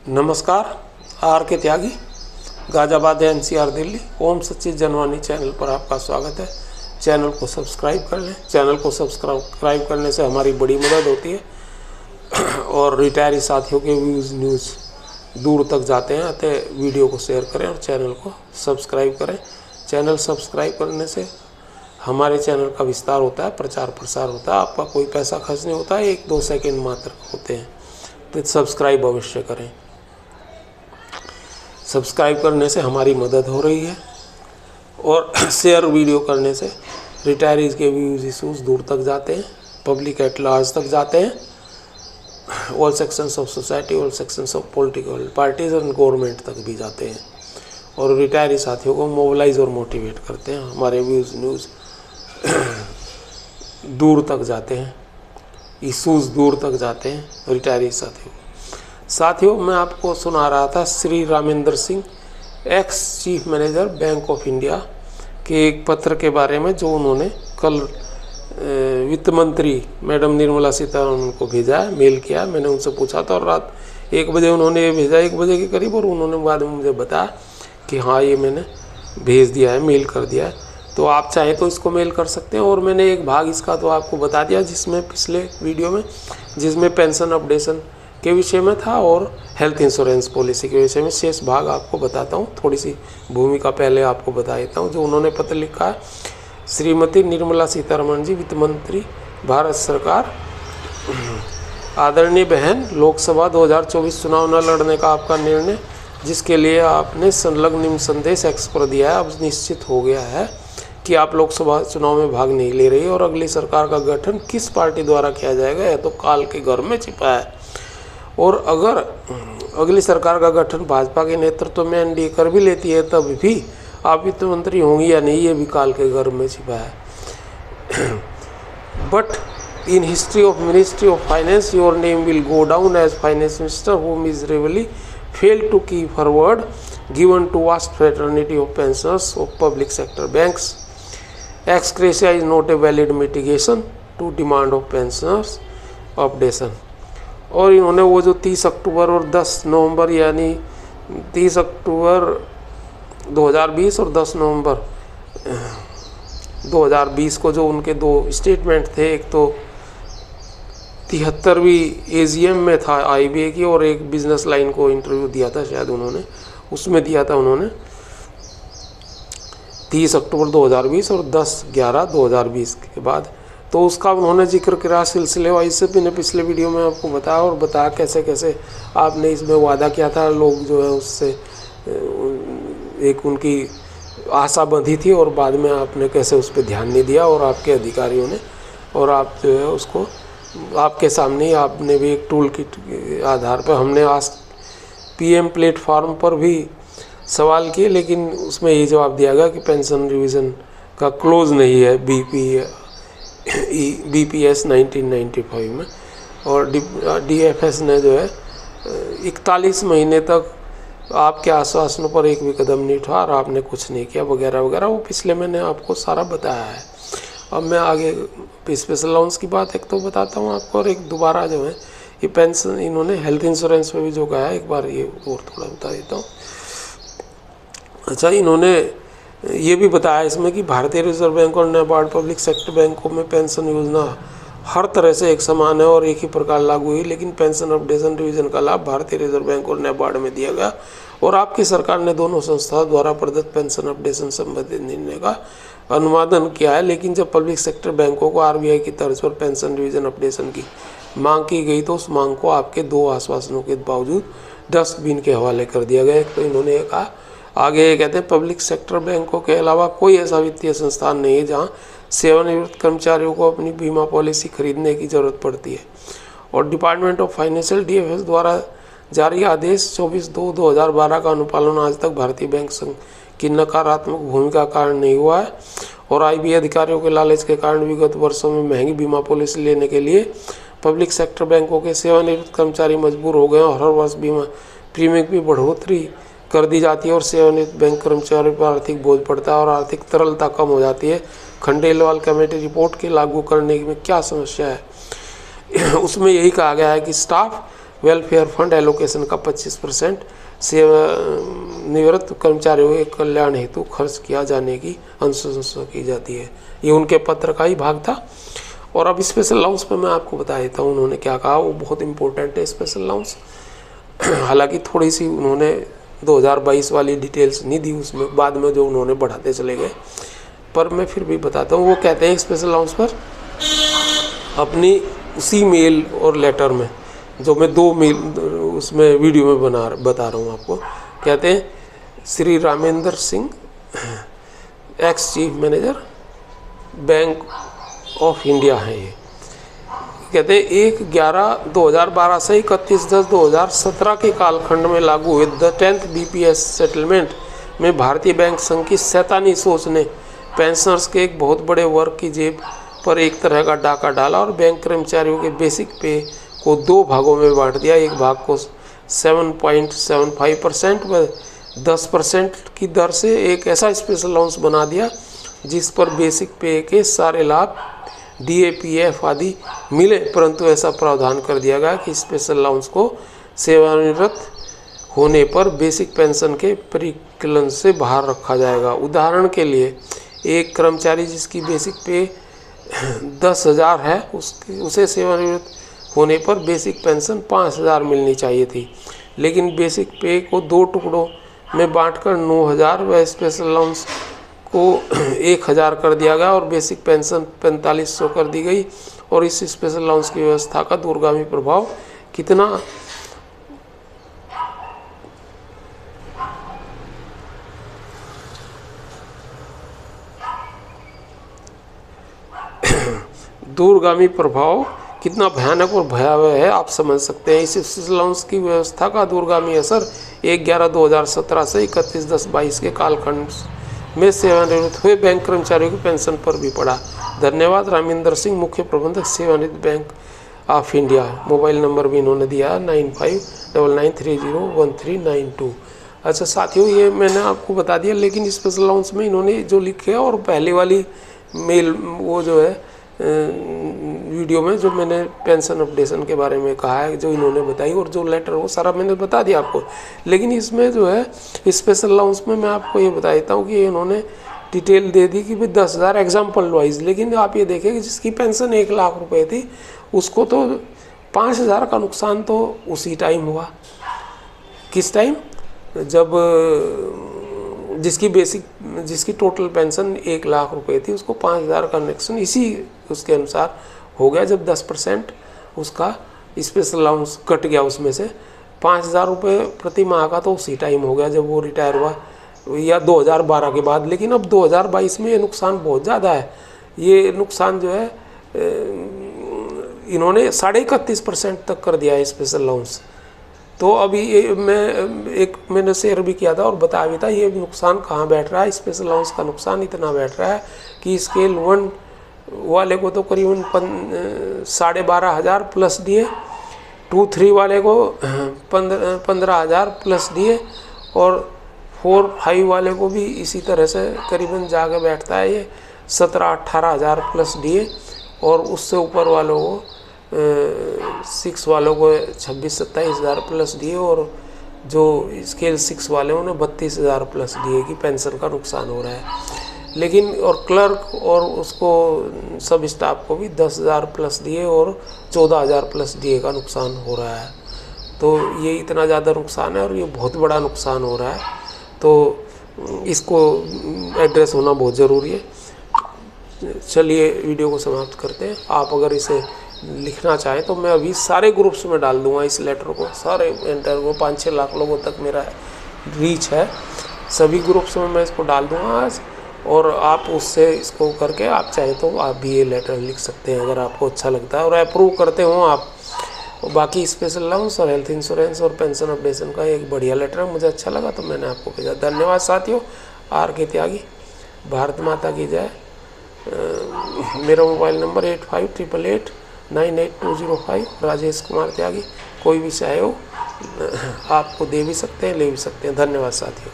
नमस्कार। आर के त्यागी, गाजियाबाद NCR दिल्ली। ओम सच्चिद Janwani channel पर आपका स्वागत है। चैनल को सब्सक्राइब कर लें। चैनल को सब्सक्राइब करने से हमारी बड़ी मदद होती है और रिटायरी साथियों के न्यूज़ दूर तक जाते हैं। अतः वीडियो को शेयर करें और चैनल को सब्सक्राइब करें। चैनल सब्सक्राइब करने से हमारे चैनल का विस्तार होता है, प्रचार प्रसार होता है। आपका कोई पैसा खर्च नहीं होता है, 1-2 सेकेंड मात्र होते हैं। तो सब्सक्राइब अवश्य करें। सब्सक्राइब करने से हमारी मदद हो रही है और शेयर वीडियो करने से रिटायरीज के व्यूज़ इशूज़ दूर तक जाते हैं, पब्लिक एट लार्ज तक जाते हैं, all sections of society, all sections of political parties और गवर्नमेंट तक भी जाते हैं और रिटायरी साथियों को मोबिलाइज और मोटिवेट करते हैं। हमारे व्यूज़ न्यूज़ दूर तक जाते हैं, इशूज़ दूर तक जाते हैं रिटायरी साथियों। मैं आपको सुना रहा था Shri Ramendra Singh, ex chief manager bank of India के एक पत्र के बारे में जो उन्होंने कल वित्त मंत्री मैडम निर्मला सीतारमण को भेजा है, मेल किया। मैंने उनसे पूछा था और रात 1 बजे उन्होंने भेजा, 1 बजे के करीब, और उन्होंने बाद में मुझे बताया कि हाँ ये मैंने भेज दिया है, मेल कर दिया है। तो आप चाहें तो इसको मेल कर सकते हैं। और मैंने एक भाग इसका तो आपको बता दिया जिसमें पिछले वीडियो में, जिसमें पेंशन अपडेशन के विषय में था और हेल्थ इंश्योरेंस पॉलिसी के विषय में। शेष भाग आपको बताता हूँ, थोड़ी सी भूमिका पहले आपको बता देता हूँ। जो उन्होंने पत्र लिखा है, श्रीमती निर्मला सीतारमण जी, वित्त मंत्री, भारत सरकार। आदरणीय बहन, लोकसभा 2024 चुनाव न लड़ने का आपका निर्णय, जिसके लिए आपने संलग्न संदेश एक्स पर दिया है, अब निश्चित हो गया है कि आप लोकसभा चुनाव में भाग नहीं ले रही और अगली सरकार का गठन किस पार्टी द्वारा किया जाएगा यह तो काल के घर में छिपा है। और अगर अगली सरकार का गठन भाजपा के नेतृत्व में एनडीए कर भी लेती है तब भी आप वित्त मंत्री होंगी या नहीं, ये भी काल के घर में छिपा है। But in history of ministry of finance your name will go down as finance minister who miserably failed to keep her word given to vast fraternity of pensioners of public sector banks. Ex gratia is not a valid mitigation to demand of pensioners updation. और इन्होंने वो जो 30 अक्टूबर और 10 नवंबर, यानी 30 अक्टूबर 2020 और 10 नवंबर 2020 को जो उनके 2 स्टेटमेंट थे, एक तो 73वीं AGM में था IBA की और एक बिजनेस लाइन को इंटरव्यू दिया था शायद उन्होंने, उसमें दिया था उन्होंने 30 अक्टूबर 2020 और 10/11/2020 के बाद। तो उसका उन्होंने जिक्र करा सिलसिले वाइज से। मैंने पिछले वीडियो में आपको बताया और बताया कैसे कैसे आपने इसमें वादा किया था। लोग जो है उससे एक उनकी आशा बंधी थी और बाद में आपने कैसे उस पर ध्यान नहीं दिया और आपके अधिकारियों ने, और आप जो है उसको आपके सामने ही आपने भी एक टूल किट के आधार पर, हमने आज PM प्लेटफॉर्म पर भी सवाल किए, लेकिन उसमें ये जवाब दिया गया कि पेंशन रिवीजन का क्लोज नहीं है BPS 1995 में। और DFS ने जो है 41 महीने तक आपके आश्वासनों पर एक भी कदम नहीं उठा और आपने कुछ नहीं किया वगैरह वगैरह। वो पिछले मैंने आपको सारा बताया है। अब मैं आगे स्पेशल अलाउंस की बात एक तो बताता हूँ आपको, और एक दोबारा जो है ये पेंशन, इन्होंने हेल्थ इंश्योरेंस पे भी जो कहा है, एक बार ये और थोड़ा बता देता हूँ। अच्छा, इन्होंने ये भी बताया इसमें कि भारतीय रिजर्व बैंक और नाबार्ड पब्लिक सेक्टर बैंकों में पेंशन योजना हर तरह से एक समान है और एक ही प्रकार लागू हुई, लेकिन पेंशन अपडेशन रिवीजन का लाभ भारतीय रिजर्व बैंक और नाबार्ड में दिया गया और आपकी सरकार ने दोनों संस्थाओं द्वारा प्रदत्त पेंशन अपडेशन संबंधित निर्णय का अनुमोदन किया है। लेकिन जब पब्लिक सेक्टर बैंकों को RBI की तर्ज पर पेंशन रिवीजन अपडेशन की मांग की गई तो उस मांग को आपके 2 आश्वासनों के बावजूद डस्टबिन के हवाले कर दिया गया। तो इन्होंने कहा, आगे ये कहते हैं, पब्लिक सेक्टर बैंकों के अलावा कोई ऐसा वित्तीय संस्थान नहीं है जहां सेवानिवृत्त कर्मचारियों को अपनी बीमा पॉलिसी खरीदने की जरूरत पड़ती है। और डिपार्टमेंट ऑफ फाइनेंशियल DFS द्वारा जारी आदेश 24/2/2012 का अनुपालन आज तक भारतीय बैंक संघ की नकारात्मक भूमिका का कारण नहीं हुआ है और IBA अधिकारियों के लालच के कारण विगत वर्षों में महंगी बीमा पॉलिसी लेने के लिए पब्लिक सेक्टर बैंकों के सेवानिवृत्त कर्मचारी मजबूर हो गए और हर वर्ष बीमा प्रीमियम की बढ़ोतरी कर दी जाती है और सेवानिवृत्त बैंक कर्मचारियों पर आर्थिक बोझ पड़ता है और आर्थिक तरलता कम हो जाती है। खंडेलवाल कमेटी रिपोर्ट के लागू करने में क्या समस्या है? उसमें यही कहा गया है कि स्टाफ वेलफेयर फंड एलोकेशन का 25% सेवानिवृत्त कर्मचारियों के कल्याण हेतु खर्च किया जाने की अनुशंसा की जाती है। ये उनके पत्र का ही भाग था। और अब स्पेशल अलाउंस पे मैं आपको बता देता हूँ उन्होंने क्या कहा, वो बहुत इंपॉर्टेंट है स्पेशल अलाउंस। हालांकि थोड़ी सी उन्होंने 2022 वाली डिटेल्स नहीं दी उसमें, बाद में जो उन्होंने बढ़ाते चले गए, पर मैं फिर भी बताता हूँ। वो कहते हैं स्पेशल अलाउंस पर अपनी उसी मेल और लेटर में, जो मैं 2 मेल उसमें वीडियो में बता रहा हूँ आपको, कहते हैं Shri Ramendra Singh, ex chief manager bank of India है। ये कहते हैं 1/11/2012 से 31/10/2017 के कालखंड में लागू हुए 10th BPS सेटलमेंट में भारतीय बैंक संघ की शैतानी सोच ने पेंशनर्स के एक बहुत बड़े वर्ग की जेब पर एक तरह का डाका डाला और बैंक कर्मचारियों के बेसिक पे को 2 भागों में बांट दिया। एक भाग को 7.75% व 10% की दर से एक ऐसा स्पेशल अलाउंस बना दिया जिस पर बेसिक पे के सारे लाभ DAPF आदि मिले, परंतु ऐसा प्रावधान कर दिया गया कि स्पेशल अलाउंस को सेवानिवृत्त होने पर बेसिक पेंशन के परिकलन से बाहर रखा जाएगा। उदाहरण के लिए एक कर्मचारी जिसकी बेसिक पे 10,000 है, उसे सेवानिवृत्त होने पर बेसिक पेंशन 5,000 मिलनी चाहिए थी, लेकिन बेसिक पे को 2 टुकड़ों में बांटकर 9,000 व स्पेशल अलाउंस को 1,000 कर दिया गया और बेसिक पेंशन 4,500 कर दी गई। और इस स्पेशल अलाउंस की व्यवस्था का दूरगामी प्रभाव कितना भयानक और भयावह है, आप समझ सकते हैं। इस स्पेशल अलाउंस की व्यवस्था का दूरगामी असर 1/11/2017 से 31/10/22 के कालखंड में सेवानिवृत्त हुए बैंक कर्मचारियों की पेंशन पर भी पड़ा। धन्यवाद। रामेंद्र सिंह, मुख्य प्रबंधक सेवानिवृत्त bank of India. Mobile number भी इन्होंने दिया 9599301392। अच्छा साथियों, ये मैंने आपको बता दिया, लेकिन स्पेशल अलाउंस में इन्होंने जो लिखे है और पहले वाली मेल वो जो है वीडियो में जो मैंने पेंशन अपडेशन के बारे में कहा है, जो इन्होंने बताई, और जो लेटर वो सारा मैंने बता दिया आपको। लेकिन इसमें जो है स्पेशल अलाउंस में मैं आपको ये बता देता हूँ कि इन्होंने डिटेल दे दी कि भाई 10,000 एग्जाम्पल वाइज, लेकिन आप ये देखें कि जिसकी पेंशन 1 लाख रुपए थी उसको तो 5,000 का नुकसान तो उसी टाइम हुआ। किस टाइम? जब जिसकी टोटल पेंशन 1 लाख रुपए थी उसको 5,000 का नुकसान इसी उसके अनुसार हो गया, जब 10% उसका स्पेशल अलाउंस कट गया। उसमें से 5,000 रुपये प्रति माह का तो उसी टाइम हो गया जब वो रिटायर हुआ, या 2012 के बाद। लेकिन अब 2022 में ये नुकसान बहुत ज़्यादा है। ये नुकसान जो है इन्होंने 31.5% तक कर दिया है स्पेशल अलाउंस। तो अभी मैंने शेयर भी किया था और बताया भी था, ये नुकसान कहाँ बैठ रहा है। स्पेशल अलाउंस का नुकसान इतना बैठ रहा है कि स्केल 1 वाले को तो करीबन 12,500 प्लस दिए, 2-3 वाले को 15,000 प्लस दिए, और 4-5 वाले को भी इसी तरह से करीबन जाके बैठता है ये 17-18,000 प्लस दिए, और उससे ऊपर वालों को 6 वालों को 26-27,000 प्लस दिए, और जो स्केल 6 वाले उन्हें 32,000 प्लस दिए कि पेंशन का नुकसान हो रहा है। लेकिन और क्लर्क और उसको सब स्टाफ को भी 10,000 प्लस दिए और 14,000 प्लस दिए का नुकसान हो रहा है। तो ये इतना ज़्यादा नुकसान है और ये बहुत बड़ा नुकसान हो रहा है, तो इसको एड्रेस होना बहुत ज़रूरी है। चलिए वीडियो को समाप्त करते हैं। आप अगर इसे लिखना चाहें तो मैं अभी सारे ग्रुप्स में डाल दूंगा इस लेटर को, सारे एंटर को 5-6 लाख लोगों तक मेरा रीच है, सभी ग्रुप्स में मैं इसको डाल दूंगा आज, और आप उससे इसको करके आप चाहे तो आप भी ये लेटर लिख सकते हैं अगर आपको अच्छा लगता है और अप्रूव करते हो आप। बाकी स्पेशल अलाउंस और हेल्थ इंश्योरेंस और पेंशन अपडेशन का एक बढ़िया लेटर है, मुझे अच्छा लगा तो मैंने आपको भेजा। धन्यवाद साथियों। RK त्यागी। भारत माता की जय। मेरा मोबाइल नंबर 8588898205। राजेश कुमार त्यागी। कोई भी चाहे हो आपको दे भी सकते हैं, ले भी सकते हैं। धन्यवाद साथियों।